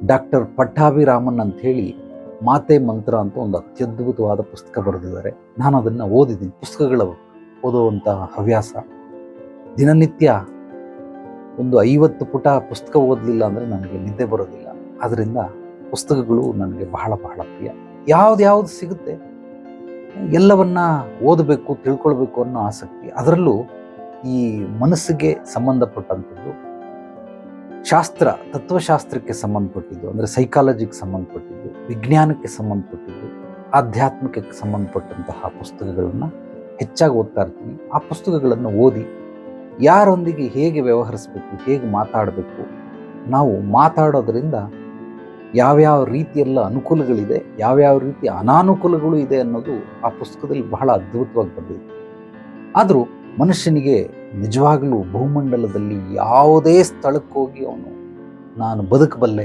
Doctor Pattabhiraman ಅಂತ ಹೇಳಿ ಮಾತೆ ಮಂತ್ರ ಅಂತ ಒಂದು ಅತ್ಯದ್ಭುತವಾದ ಪುಸ್ತಕ ಬರೆದಿದ್ದಾರೆ. ನಾನು ಅದನ್ನು ಓದಿದ್ದೀನಿ. ಪುಸ್ತಕಗಳು ಓದುವಂಥ ಹವ್ಯಾಸ. ದಿನನಿತ್ಯ ಒಂದು 50 ಪುಟ ಪುಸ್ತಕ ಓದಲಿಲ್ಲ ಅಂದರೆ ನನಗೆ ನಿದ್ದೆ ಬರೋದಿಲ್ಲ. ಆದ್ದರಿಂದ ಪುಸ್ತಕಗಳು ನನಗೆ ಬಹಳ ಬಹಳ ಪ್ರಿಯ. ಯಾವ್ದು ಸಿಗುತ್ತೆ ಎಲ್ಲವನ್ನ ಓದಬೇಕು, ತಿಳ್ಕೊಳ್ಬೇಕು ಅನ್ನೋ ಆಸಕ್ತಿ. ಅದರಲ್ಲೂ ಈ ಮನಸ್ಸಿಗೆ ಸಂಬಂಧಪಟ್ಟಂಥದ್ದು, ತತ್ವಶಾಸ್ತ್ರಕ್ಕೆ ಸಂಬಂಧಪಟ್ಟಿದ್ದು, ಅಂದರೆ ಸೈಕಾಲಜಿಗೆ ಸಂಬಂಧಪಟ್ಟಿದ್ದು, ವಿಜ್ಞಾನಕ್ಕೆ ಸಂಬಂಧಪಟ್ಟಿದ್ದು, ಆಧ್ಯಾತ್ಮಿಕಕ್ಕೆ ಸಂಬಂಧಪಟ್ಟಂತಹ ಪುಸ್ತಕಗಳನ್ನು ಹೆಚ್ಚಾಗಿ ಓದ್ತಾ ಇರ್ತೀವಿ. ಆ ಪುಸ್ತಕಗಳನ್ನು ಓದಿ ಯಾರೊಂದಿಗೆ ಹೇಗೆ ವ್ಯವಹರಿಸಬೇಕು, ಹೇಗೆ ಮಾತಾಡಬೇಕು, ನಾವು ಮಾತಾಡೋದ್ರಿಂದ ಯಾವ್ಯಾವ ರೀತಿಯೆಲ್ಲ ಅನುಕೂಲಗಳಿದೆ, ಯಾವ್ಯಾವ ರೀತಿಯ ಅನಾನುಕೂಲಗಳು ಇದೆ ಅನ್ನೋದು ಆ ಪುಸ್ತಕದಲ್ಲಿ ಬಹಳ ಅದ್ಭುತವಾಗಿ ಬಂದಿದೆ. ಆದರೂ ಮನುಷ್ಯನಿಗೆ ನಿಜವಾಗಲೂ ಭೂಮಂಡಲದಲ್ಲಿ ಯಾವುದೇ ಸ್ಥಳಕ್ಕೆ ಹೋಗಿ ಅವನು ನಾನು ಬದುಕಬಲ್ಲೆ